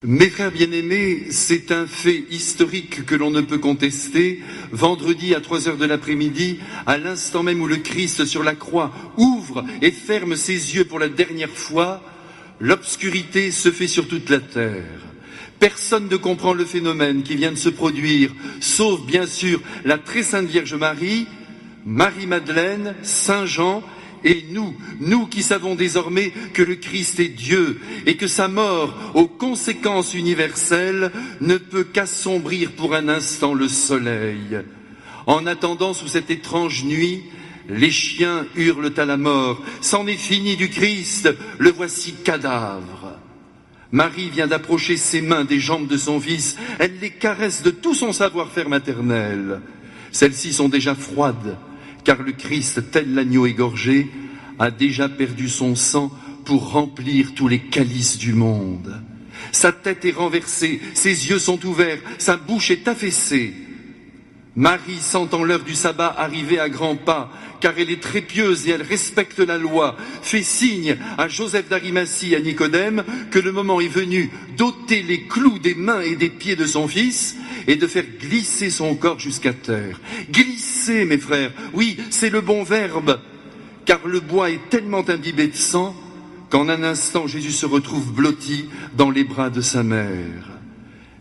Mes frères bien-aimés, c'est un fait historique que l'on ne peut contester. Vendredi à 3 heures de l'après-midi, à l'instant même où le Christ sur la croix ouvre et ferme ses yeux pour la dernière fois, l'obscurité se fait sur toute la terre. Personne ne comprend le phénomène qui vient de se produire, sauf bien sûr la très sainte Vierge Marie, Marie-Madeleine, Saint Jean, et nous qui savons désormais que le Christ est Dieu et que sa mort, aux conséquences universelles, ne peut qu'assombrir pour un instant le soleil. En attendant, sous cette étrange nuit, les chiens hurlent à la mort. C'en est fini du Christ, le voici cadavre. Marie vient d'approcher ses mains des jambes de son fils. Elle les caresse de tout son savoir-faire maternel. Celles-ci sont déjà froides, car le Christ, tel l'agneau égorgé, a déjà perdu son sang pour remplir tous les calices du monde. Sa tête est renversée, ses yeux sont ouverts, sa bouche est affaissée. Marie, sentant l'heure du sabbat arriver à grands pas, car elle est très pieuse et elle respecte la loi, fait signe à Joseph d'Arimathie et à Nicodème que le moment est venu d'ôter les clous des mains et des pieds de son fils et de faire glisser son corps jusqu'à terre. Glisser, mes frères, oui, c'est le bon verbe, car le bois est tellement imbibé de sang qu'en un instant Jésus se retrouve blotti dans les bras de sa mère.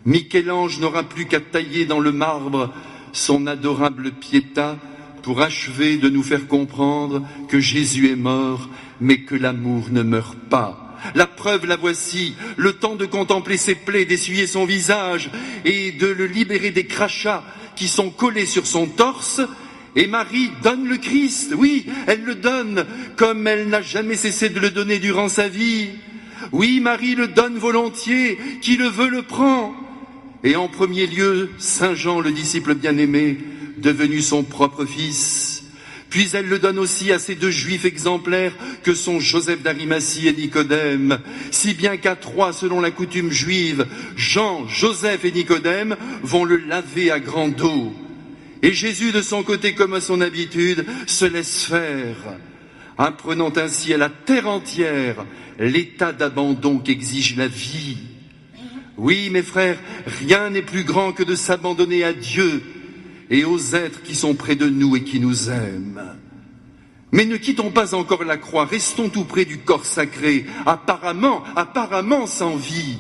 Michel-Ange n'aura plus qu'à tailler dans le marbre son adorable Pietà pour achever de nous faire comprendre que Jésus est mort, mais que l'amour ne meurt pas. La preuve, la voici, le temps de contempler ses plaies, d'essuyer son visage et de le libérer des crachats qui sont collés sur son torse. Et Marie donne le Christ, oui, elle le donne, comme elle n'a jamais cessé de le donner durant sa vie. Oui, Marie le donne volontiers, qui le veut le prend. Et en premier lieu, Saint Jean, le disciple bien-aimé, devenu son propre fils. Puis elle le donne aussi à ces deux juifs exemplaires que sont Joseph d'Arimathie et Nicodème, si bien qu'à trois, selon la coutume juive, Jean, Joseph et Nicodème vont le laver à grande eau. Et Jésus, de son côté, comme à son habitude, se laisse faire, apprenant ainsi à la terre entière l'état d'abandon qu'exige la vie. Oui, mes frères, rien n'est plus grand que de s'abandonner à Dieu et aux êtres qui sont près de nous et qui nous aiment. Mais ne quittons pas encore la croix, restons tout près du corps sacré, apparemment sans vie.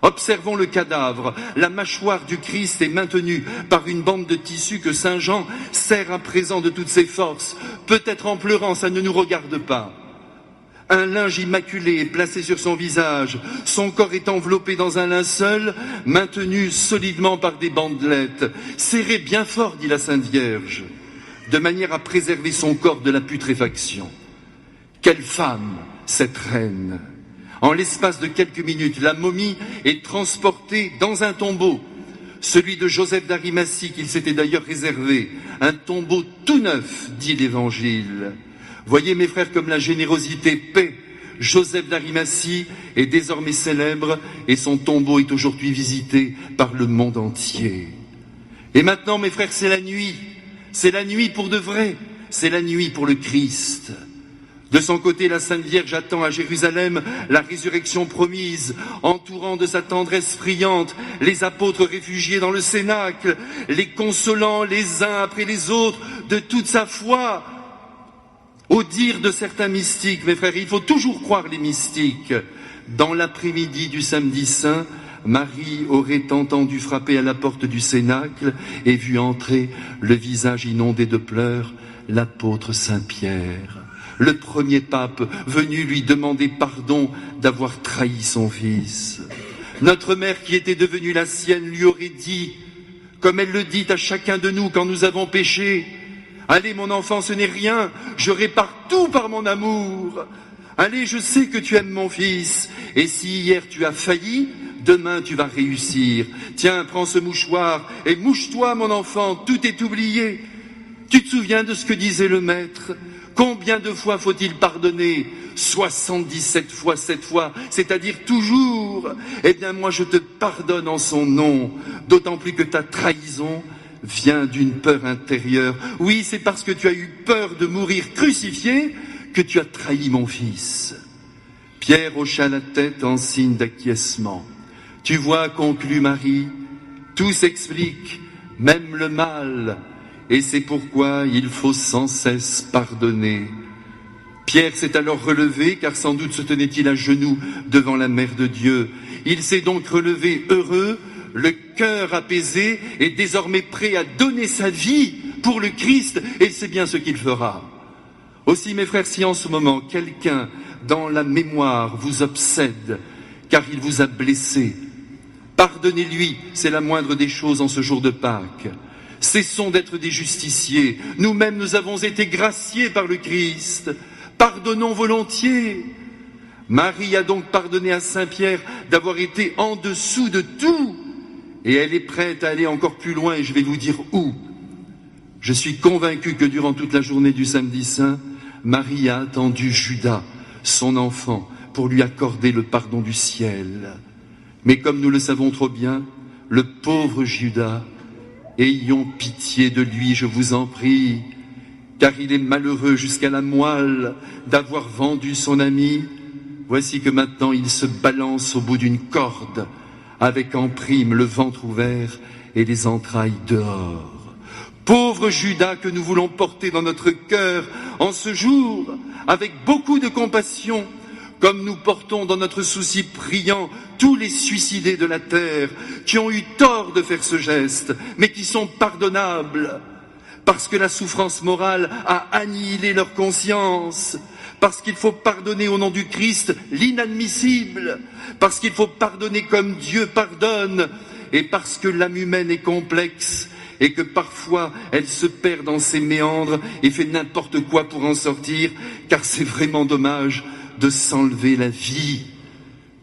Observons le cadavre. La mâchoire du Christ est maintenue par une bande de tissu que Saint Jean serre à présent de toutes ses forces. Peut-être en pleurant, ça ne nous regarde pas. Un linge immaculé est placé sur son visage. Son corps est enveloppé dans un linceul, maintenu solidement par des bandelettes. Serré bien fort, dit la Sainte Vierge, de manière à préserver son corps de la putréfaction. Quelle femme, cette reine! En l'espace de quelques minutes, la momie est transportée dans un tombeau, celui de Joseph d'Arimathie qu'il s'était d'ailleurs réservé. Un tombeau tout neuf, dit l'Évangile. Voyez, mes frères, comme la générosité paie. Joseph d'Arimathie est désormais célèbre et son tombeau est aujourd'hui visité par le monde entier. Et maintenant, mes frères, c'est la nuit. C'est la nuit pour de vrai. C'est la nuit pour le Christ. De son côté, la Sainte Vierge attend à Jérusalem la résurrection promise, entourant de sa tendresse friande les apôtres réfugiés dans le cénacle, les consolant les uns après les autres de toute sa foi. Au dire de certains mystiques, mes frères, il faut toujours croire les mystiques. Dans l'après-midi du samedi saint, Marie aurait entendu frapper à la porte du cénacle et vu entrer, le visage inondé de pleurs, l'apôtre Saint-Pierre. Le premier pape venu lui demander pardon d'avoir trahi son fils. Notre mère qui était devenue la sienne lui aurait dit, comme elle le dit à chacun de nous quand nous avons péché, « Allez mon enfant, ce n'est rien, je répare tout par mon amour. Allez, je sais que tu aimes mon fils, et si hier tu as failli, demain tu vas réussir. Tiens, prends ce mouchoir et mouche-toi mon enfant, tout est oublié. Tu te souviens de ce que disait le maître ? Combien de fois faut-il pardonner ? 77 fois 7 fois, c'est-à-dire toujours. Eh bien moi je te pardonne en son nom, d'autant plus que ta trahison vient d'une peur intérieure. Oui, c'est parce que tu as eu peur de mourir crucifié que tu as trahi mon fils. Pierre hocha la tête en signe d'acquiescement. Tu vois, conclut Marie, tout s'explique, même le mal, et c'est pourquoi il faut sans cesse pardonner. Pierre s'est alors relevé, car sans doute se tenait-il à genoux devant la Mère de Dieu. Il s'est donc relevé heureux, le cœur apaisé, et désormais prêt à donner sa vie pour le Christ, et c'est bien ce qu'il fera. Aussi, mes frères, si en ce moment quelqu'un dans la mémoire vous obsède, car il vous a blessé, pardonnez-lui, c'est la moindre des choses en ce jour de Pâques. Cessons d'être des justiciers, nous-mêmes nous avons été graciés par le Christ. Pardonnons volontiers. Marie a donc pardonné à Saint-Pierre d'avoir été en dessous de tout, et elle est prête à aller encore plus loin, et je vais vous dire où. Je suis convaincu que durant toute la journée du samedi saint, Marie a attendu Judas, son enfant, pour lui accorder le pardon du ciel. Mais comme nous le savons trop bien, le pauvre Judas, ayons pitié de lui, je vous en prie, car il est malheureux jusqu'à la moelle d'avoir vendu son ami. Voici que maintenant il se balance au bout d'une corde, avec en prime le ventre ouvert et les entrailles dehors. Pauvre Judas que nous voulons porter dans notre cœur en ce jour, avec beaucoup de compassion, comme nous portons dans notre souci priant tous les suicidés de la terre qui ont eu tort de faire ce geste, mais qui sont pardonnables, parce que la souffrance morale a annihilé leur conscience, parce qu'il faut pardonner au nom du Christ l'inadmissible, parce qu'il faut pardonner comme Dieu pardonne, et parce que l'âme humaine est complexe, et que parfois elle se perd dans ses méandres et fait n'importe quoi pour en sortir, car c'est vraiment dommage de s'enlever la vie,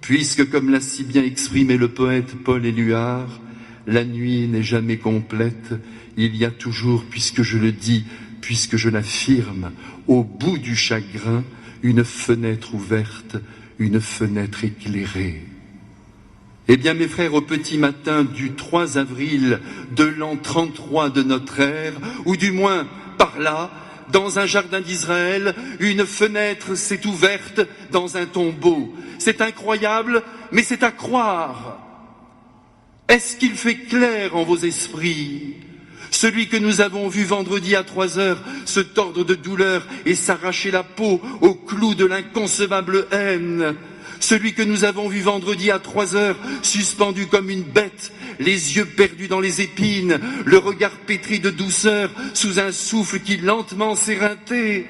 puisque, comme l'a si bien exprimé le poète Paul Éluard, la nuit n'est jamais complète, il y a toujours, puisque je le dis, puisque je l'affirme, au bout du chagrin, une fenêtre ouverte, une fenêtre éclairée. Eh bien, mes frères, au petit matin du 3 avril de l'an 33 de notre ère, ou du moins par là, dans un jardin d'Israël, une fenêtre s'est ouverte dans un tombeau. C'est incroyable, mais c'est à croire. Est-ce qu'il fait clair en vos esprits? Celui que nous avons vu vendredi à 3 heures se tordre de douleur et s'arracher la peau au clou de l'inconcevable haine. Celui que nous avons vu vendredi à 3 heures, suspendu comme une bête, les yeux perdus dans les épines, le regard pétri de douceur sous un souffle qui lentement s'éreintait.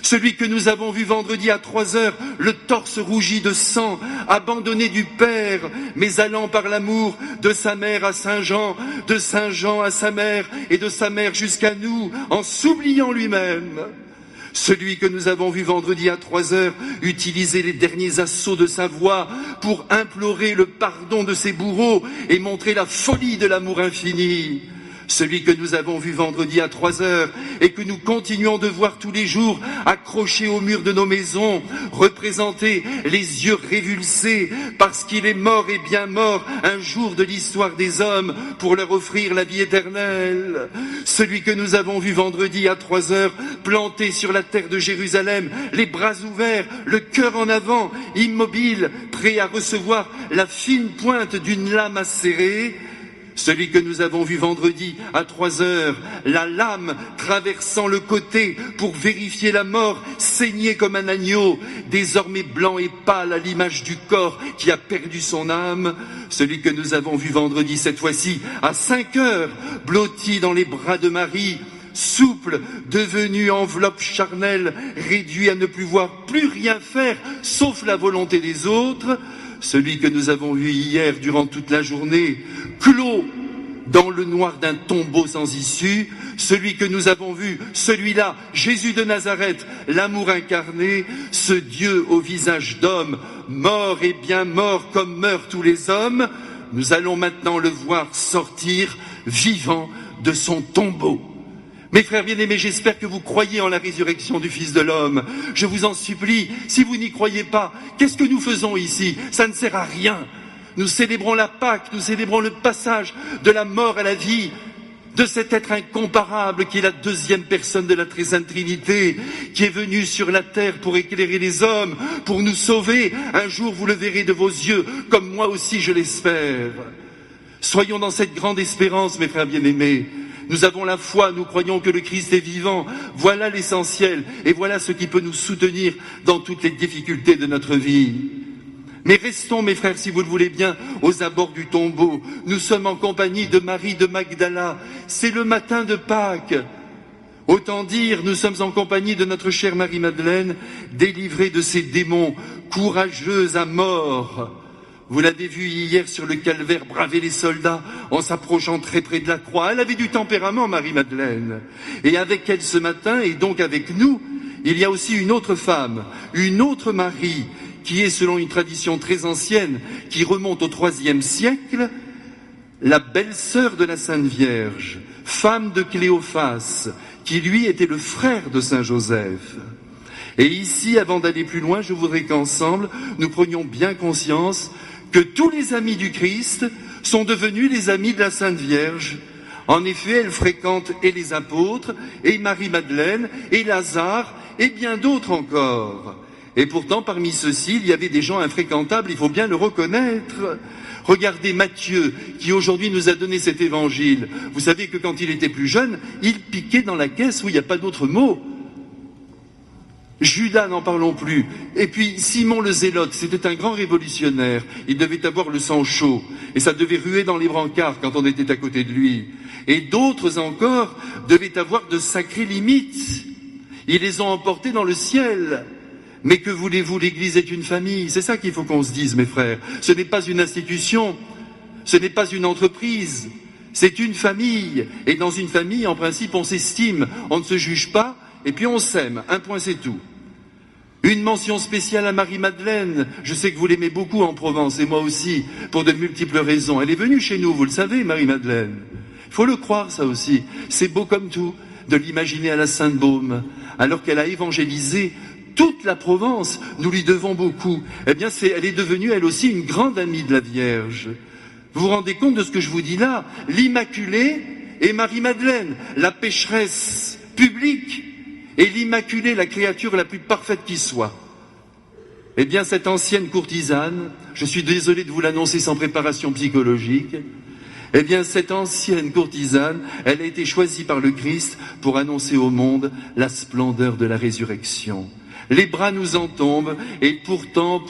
Celui que nous avons vu vendredi à 3 heures, le torse rougi de sang, abandonné du Père, mais allant par l'amour de sa mère à Saint Jean, de Saint Jean à sa mère et de sa mère jusqu'à nous, en s'oubliant lui-même. Celui que nous avons vu vendredi à 3 heures utiliser les derniers assauts de sa voix pour implorer le pardon de ses bourreaux et montrer la folie de l'amour infini. Celui que nous avons vu vendredi à 3 heures et que nous continuons de voir tous les jours accroché au mur de nos maisons, représenter les yeux révulsés parce qu'il est mort et bien mort un jour de l'histoire des hommes pour leur offrir la vie éternelle. Celui que nous avons vu vendredi à 3 heures planté sur la terre de Jérusalem, les bras ouverts, le cœur en avant, immobile, prêt à recevoir la fine pointe d'une lame acérée. Celui que nous avons vu vendredi à 3 heures, la lame traversant le côté pour vérifier la mort, saigné comme un agneau, désormais blanc et pâle à l'image du corps qui a perdu son âme. Celui que nous avons vu vendredi, cette fois-ci, à 5 heures, blotti dans les bras de Marie, souple, devenu enveloppe charnelle, réduit à ne pouvoir plus rien faire, sauf la volonté des autres. Celui que nous avons vu hier durant toute la journée, clos dans le noir d'un tombeau sans issue, celui que nous avons vu, celui-là, Jésus de Nazareth, l'amour incarné, ce Dieu au visage d'homme, mort et bien mort comme meurent tous les hommes, nous allons maintenant le voir sortir vivant de son tombeau. Mes frères bien-aimés, j'espère que vous croyez en la résurrection du Fils de l'homme. Je vous en supplie, si vous n'y croyez pas, qu'est-ce que nous faisons ici? Ça ne sert à rien. Nous célébrons la Pâque, nous célébrons le passage de la mort à la vie. de cet être incomparable qui est la deuxième personne de la Très Sainte Trinité, qui est venu sur la terre pour éclairer les hommes, pour nous sauver. Un jour vous le verrez de vos yeux, comme moi aussi je l'espère. Soyons dans cette grande espérance, mes frères bien-aimés. Nous avons la foi, nous croyons que le Christ est vivant. Voilà l'essentiel et voilà ce qui peut nous soutenir dans toutes les difficultés de notre vie. Mais restons, mes frères, si vous le voulez bien, aux abords du tombeau. Nous sommes en compagnie de Marie de Magdala. C'est le matin de Pâques. Autant dire, nous sommes en compagnie de notre chère Marie-Madeleine, délivrée de ces démons, courageuse à mort. Vous l'avez vu hier sur le calvaire braver les soldats en s'approchant très près de la croix. Elle avait du tempérament, Marie-Madeleine. Et avec elle ce matin, et donc avec nous, il y a aussi une autre femme, une autre Marie, qui est, selon une tradition très ancienne, qui remonte au IIIe siècle, la belle-sœur de la Sainte Vierge, femme de Cléophas, qui lui était le frère de Saint Joseph. Et ici, avant d'aller plus loin, je voudrais qu'ensemble, nous prenions bien conscience que tous les amis du Christ sont devenus les amis de la Sainte Vierge. En effet, elle fréquente et les apôtres, et Marie-Madeleine, et Lazare, et bien d'autres encore. Et pourtant, parmi ceux-ci, il y avait des gens infréquentables, il faut bien le reconnaître. Regardez Matthieu, qui aujourd'hui nous a donné cet évangile. Vous savez que quand il était plus jeune, il piquait dans la caisse où il n'y a pas d'autre mot. Judas, n'en parlons plus. Et puis Simon le Zélote, c'était un grand révolutionnaire. Il devait avoir le sang chaud. Et ça devait ruer dans les brancards quand on était à côté de lui. Et d'autres encore devaient avoir de sacrées limites. Ils les ont emportés dans le ciel. Mais que voulez-vous, l'Église est une famille. C'est ça qu'il faut qu'on se dise, mes frères. Ce n'est pas une institution, ce n'est pas une entreprise, c'est une famille. Et dans une famille, en principe, on s'estime, on ne se juge pas, et puis on s'aime. Un point, c'est tout. Une mention spéciale à Marie-Madeleine. Je sais que vous l'aimez beaucoup en Provence, et moi aussi, pour de multiples raisons. Elle est venue chez nous, vous le savez, Marie-Madeleine. Il faut le croire, ça aussi. C'est beau comme tout, de l'imaginer à la Sainte-Baume, alors qu'elle a évangélisé toute la Provence. Nous lui devons beaucoup. Eh bien, elle est devenue, elle aussi, une grande amie de la Vierge. Vous vous rendez compte de ce que je vous dis là? L'Immaculée et Marie-Madeleine, la pécheresse publique, et l'Immaculée, la créature la plus parfaite qui soit. Eh bien, cette ancienne courtisane, je suis désolé de vous l'annoncer sans préparation psychologique, eh bien, cette ancienne courtisane, elle a été choisie par le Christ pour annoncer au monde la splendeur de la résurrection. Les bras nous en tombent, et pourtant,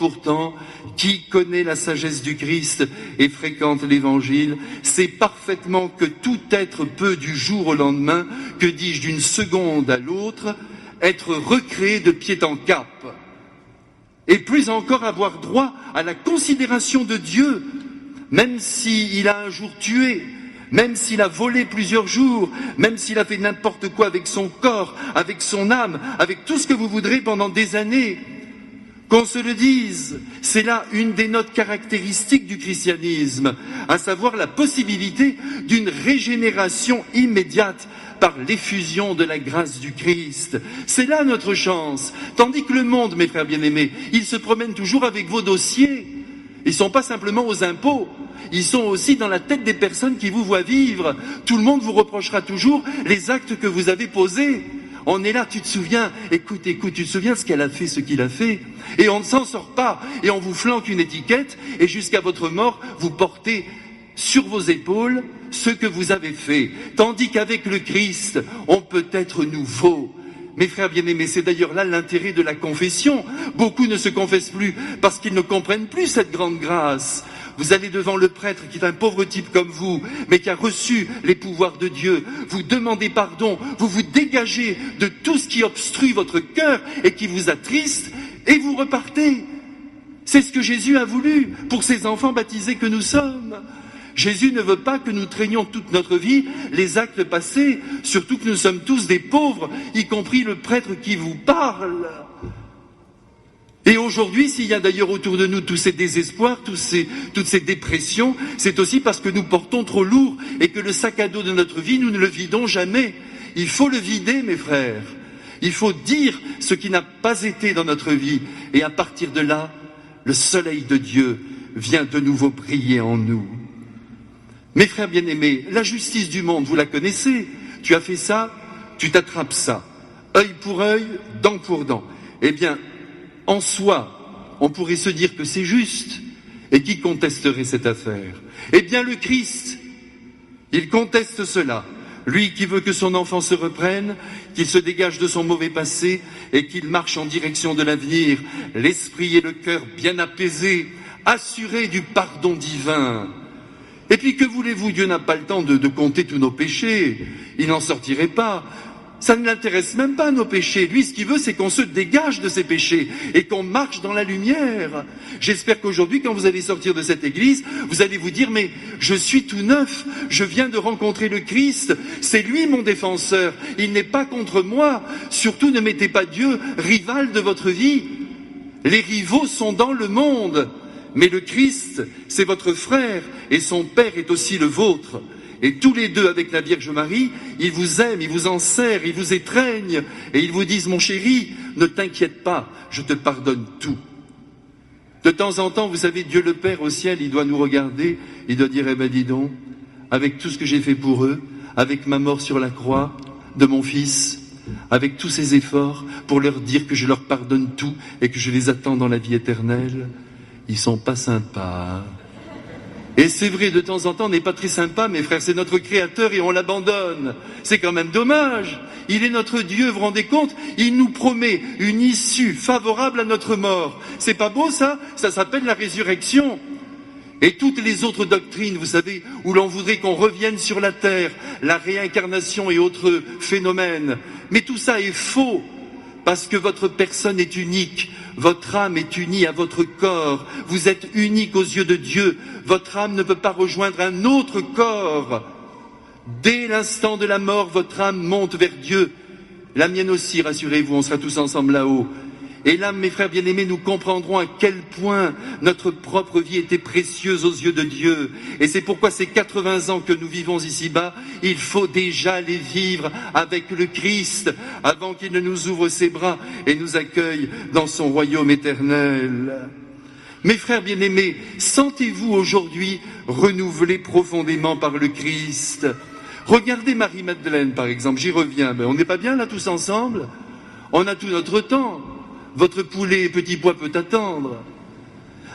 qui connaît la sagesse du Christ et fréquente l'Évangile, sait parfaitement que tout être peut du jour au lendemain, que dis-je, d'une seconde à l'autre, être recréé de pied en cap. Et plus encore avoir droit à la considération de Dieu, même s'il a un jour tué, même s'il a volé plusieurs jours, même s'il a fait n'importe quoi avec son corps, avec son âme, avec tout ce que vous voudrez pendant des années. Qu'on se le dise, c'est là une des notes caractéristiques du christianisme, à savoir la possibilité d'une régénération immédiate par l'effusion de la grâce du Christ. C'est là notre chance. Tandis que le monde, mes frères bien-aimés, il se promène toujours avec vos dossiers. Ils ne sont pas simplement aux impôts, ils sont aussi dans la tête des personnes qui vous voient vivre. Tout le monde vous reprochera toujours les actes que vous avez posés. On est là, tu te souviens, écoute, tu te souviens ce qu'elle a fait, ce qu'il a fait. Et on ne s'en sort pas, et on vous flanque une étiquette, et jusqu'à votre mort, vous portez sur vos épaules ce que vous avez fait. Tandis qu'avec le Christ, on peut être nouveau. Mes frères bien-aimés, c'est d'ailleurs là l'intérêt de la confession. Beaucoup ne se confessent plus parce qu'ils ne comprennent plus cette grande grâce. Vous allez devant le prêtre qui est un pauvre type comme vous, mais qui a reçu les pouvoirs de Dieu. Vous demandez pardon, vous vous dégagez de tout ce qui obstrue votre cœur et qui vous attriste, et vous repartez. C'est ce que Jésus a voulu pour ces enfants baptisés que nous sommes. Jésus ne veut pas que nous traînions toute notre vie les actes passés, surtout que nous sommes tous des pauvres, y compris le prêtre qui vous parle. Et aujourd'hui, s'il y a d'ailleurs autour de nous tous ces désespoirs, toutes ces dépressions, c'est aussi parce que nous portons trop lourd et que le sac à dos de notre vie, nous ne le vidons jamais. Il faut le vider, mes frères. Il faut dire ce qui n'a pas été dans notre vie. Et à partir de là, le soleil de Dieu vient de nouveau briller en nous. Mes frères bien-aimés, la justice du monde, vous la connaissez. Tu as fait ça, tu t'attrapes ça. Œil pour œil, dent pour dent. Eh bien, en soi, on pourrait se dire que c'est juste. Et qui contesterait cette affaire? Eh bien, le Christ, il conteste cela. Lui qui veut que son enfant se reprenne, qu'il se dégage de son mauvais passé et qu'il marche en direction de l'avenir, l'esprit et le cœur bien apaisés, assurés du pardon divin. Et puis que voulez-vous, Dieu n'a pas le temps de compter tous nos péchés, il n'en sortirait pas. Ça ne l'intéresse même pas, nos péchés. Lui, ce qu'il veut, c'est qu'on se dégage de ses péchés et qu'on marche dans la lumière. J'espère qu'aujourd'hui, quand vous allez sortir de cette église, vous allez vous dire, mais je suis tout neuf, je viens de rencontrer le Christ, c'est lui mon défenseur, il n'est pas contre moi. Surtout ne mettez pas Dieu rival de votre vie. Les rivaux sont dans le monde, mais le Christ, c'est votre frère et son Père est aussi le vôtre. Et tous les deux, avec la Vierge Marie, ils vous aiment, ils vous enserrent, ils vous étreignent, et ils vous disent, mon chéri, ne t'inquiète pas, je te pardonne tout. De temps en temps, vous savez, Dieu le Père au ciel, il doit nous regarder, il doit dire, eh ben dis donc, avec tout ce que j'ai fait pour eux, avec ma mort sur la croix de mon fils, avec tous ces efforts, pour leur dire que je leur pardonne tout, et que je les attends dans la vie éternelle, ils sont pas sympas, hein. Et c'est vrai, de temps en temps, on n'est pas très sympa, mes frères, c'est notre Créateur et on l'abandonne. C'est quand même dommage. Il est notre Dieu, vous vous rendez compte? Il nous promet une issue favorable à notre mort. C'est pas beau ça? Ça s'appelle la résurrection. Et toutes les autres doctrines, vous savez, où l'on voudrait qu'on revienne sur la terre, la réincarnation et autres phénomènes. Mais tout ça est faux. Parce que votre personne est unique, votre âme est unie à votre corps, vous êtes unique aux yeux de Dieu, votre âme ne peut pas rejoindre un autre corps. Dès l'instant de la mort, votre âme monte vers Dieu. La mienne aussi, rassurez-vous, on sera tous ensemble là-haut. Et là, mes frères bien-aimés, nous comprendrons à quel point notre propre vie était précieuse aux yeux de Dieu. Et c'est pourquoi ces 80 ans que nous vivons ici-bas, il faut déjà les vivre avec le Christ avant qu'il ne nous ouvre ses bras et nous accueille dans son royaume éternel. Mes frères bien-aimés, sentez-vous aujourd'hui renouvelés profondément par le Christ? Regardez Marie-Madeleine, par exemple, j'y reviens. On n'est pas bien là tous ensemble? On a tout notre temps. Votre poulet petit pois peut attendre.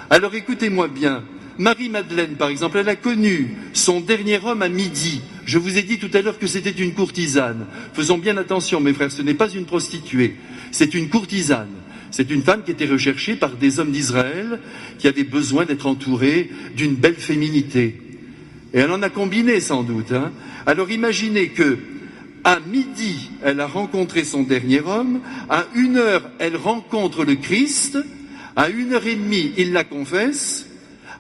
Alors écoutez-moi bien. Marie-Madeleine, par exemple, elle a connu son dernier homme à midi. Je vous ai dit tout à l'heure que c'était une courtisane. Faisons bien attention, mes frères, ce n'est pas une prostituée. C'est une courtisane. C'est une femme qui était recherchée par des hommes d'Israël qui avaient besoin d'être entourés d'une belle féminité. Et elle en a combiné sans doute. Alors imaginez que à midi, elle a rencontré son dernier homme. À 1h, elle rencontre le Christ. À 1h30, il la confesse.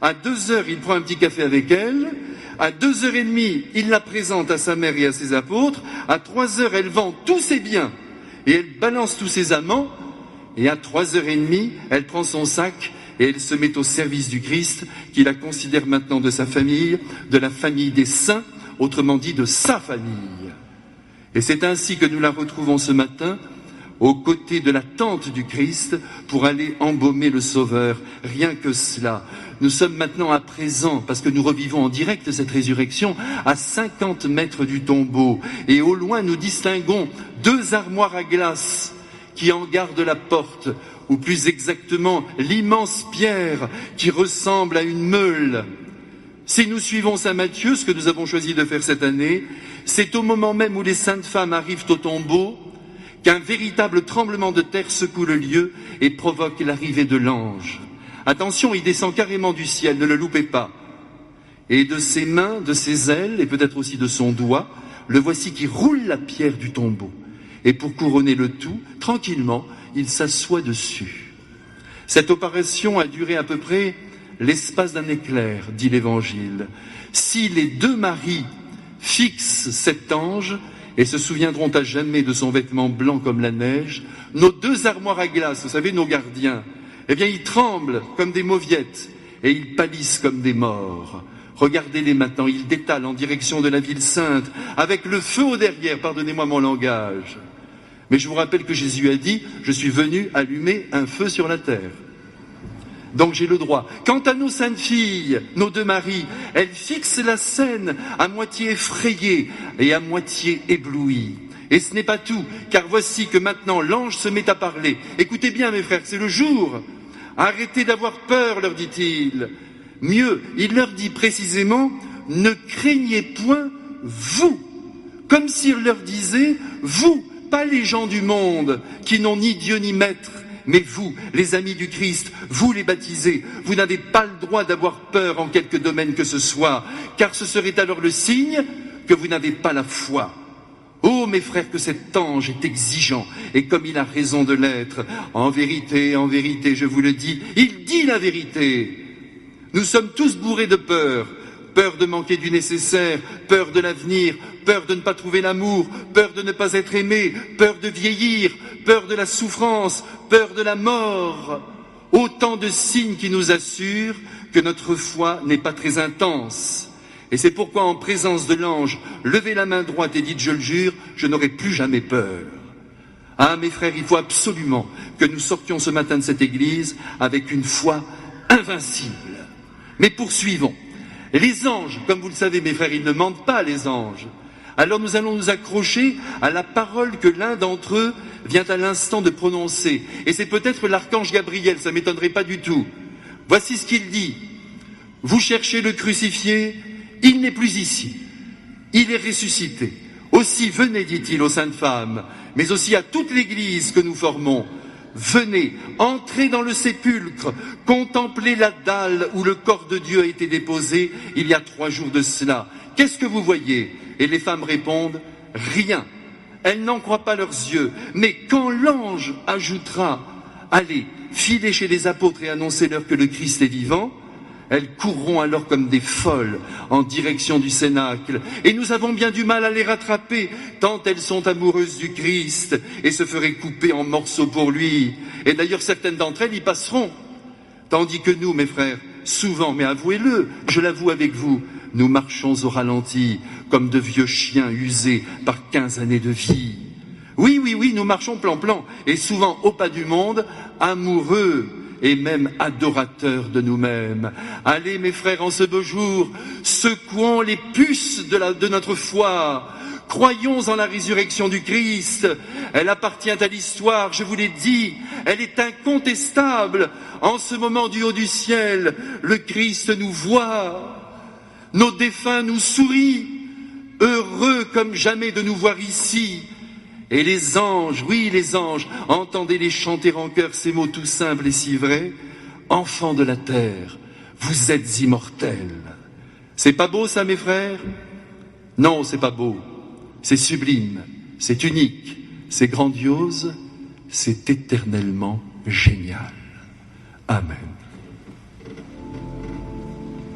À 2h, il prend un petit café avec elle. À 2h30, il la présente à sa mère et à ses apôtres. À 3h, elle vend tous ses biens et elle balance tous ses amants. Et à 3h30, elle prend son sac et elle se met au service du Christ, qui la considère maintenant de sa famille, de la famille des saints, autrement dit de sa famille. Et c'est ainsi que nous la retrouvons ce matin, aux côtés de la tente du Christ, pour aller embaumer le Sauveur. Rien que cela. Nous sommes maintenant à présent, parce que nous revivons en direct cette résurrection, à 50 mètres du tombeau. Et au loin, nous distinguons 2 armoires à glace qui en gardent la porte, ou plus exactement, l'immense pierre qui ressemble à une meule. Si nous suivons saint Matthieu, ce que nous avons choisi de faire cette année, c'est au moment même où les saintes femmes arrivent au tombeau qu'un véritable tremblement de terre secoue le lieu et provoque l'arrivée de l'ange. Attention, il descend carrément du ciel, ne le loupez pas. Et de ses mains, de ses ailes, et peut-être aussi de son doigt, le voici qui roule la pierre du tombeau. Et pour couronner le tout, tranquillement, il s'assoit dessus. Cette opération a duré à peu près l'espace d'un éclair, dit l'Évangile. Si les 2 maris fixent cet ange et se souviendront à jamais de son vêtement blanc comme la neige, nos 2 armoires à glace, vous savez, nos gardiens, eh bien, ils tremblent comme des mauviettes et ils pâlissent comme des morts. Regardez-les maintenant, ils détalent en direction de la ville sainte, avec le feu au derrière, pardonnez-moi mon langage. Mais je vous rappelle que Jésus a dit, je suis venu allumer un feu sur la terre. donc j'ai le droit. Quant à nos saintes filles, nos deux Maries, elles fixent la scène à moitié effrayées et à moitié éblouies. Et ce n'est pas tout, car voici que maintenant l'ange se met à parler. Écoutez bien mes frères, c'est le jour. Arrêtez d'avoir peur, leur dit-il. Mieux, il leur dit précisément, ne craignez point vous. Comme s'il leur disait, vous, pas les gens du monde, qui n'ont ni Dieu ni maître, mais vous, les amis du Christ, vous les baptisés, vous n'avez pas le droit d'avoir peur en quelque domaine que ce soit, car ce serait alors le signe que vous n'avez pas la foi. Oh mes frères, que cet ange est exigeant, et comme il a raison de l'être, en vérité, je vous le dis, il dit la vérité. Nous sommes tous bourrés de peur, peur de manquer du nécessaire, peur de l'avenir, peur de ne pas trouver l'amour, peur de ne pas être aimé, peur de vieillir, peur de la souffrance, peur de la mort. Autant de signes qui nous assurent que notre foi n'est pas très intense. Et c'est pourquoi, en présence de l'ange, levez la main droite et dites, je le jure, je n'aurai plus jamais peur. Ah, mes frères, il faut absolument que nous sortions ce matin de cette église avec une foi invincible. Mais poursuivons. Les anges, comme vous le savez, mes frères, ils ne mentent pas, les anges. Alors nous allons nous accrocher à la parole que l'un d'entre eux vient à l'instant de prononcer. Et c'est peut-être l'archange Gabriel, ça ne m'étonnerait pas du tout. Voici ce qu'il dit. Vous cherchez le crucifié, il n'est plus ici. Il est ressuscité. Aussi venez, dit-il aux saintes femmes, mais aussi à toute l'église que nous formons. Venez, entrez dans le sépulcre, contemplez la dalle où le corps de Dieu a été déposé il y a 3 jours de cela. Qu'est-ce que vous voyez? Et les femmes répondent, rien. Elles n'en croient pas leurs yeux. Mais quand l'ange ajoutera, allez, filez chez les apôtres et annoncez-leur que le Christ est vivant, elles courront alors comme des folles en direction du cénacle. Et nous avons bien du mal à les rattraper, tant elles sont amoureuses du Christ et se feraient couper en morceaux pour lui. Et d'ailleurs, certaines d'entre elles y passeront. Tandis que nous, mes frères, souvent, mais avouez-le, je l'avoue avec vous, nous marchons au ralenti, comme de vieux chiens usés par 15 années de vie. Oui, nous marchons plan-plan, et souvent au pas du monde, amoureux, et même adorateurs de nous-mêmes. Allez, mes frères, en ce beau jour, secouons les puces de notre foi. Croyons en la résurrection du Christ. Elle appartient à l'histoire, je vous l'ai dit. Elle est incontestable. En ce moment du haut du ciel, le Christ nous voit. Nos défunts nous sourient. Heureux comme jamais de nous voir ici. Et les anges, oui les anges, entendez-les chanter en chœur ces mots tout simples et si vrais. Enfants de la terre, vous êtes immortels. C'est pas beau ça, mes frères? Non, c'est pas beau. C'est sublime, c'est unique, c'est grandiose, c'est éternellement génial.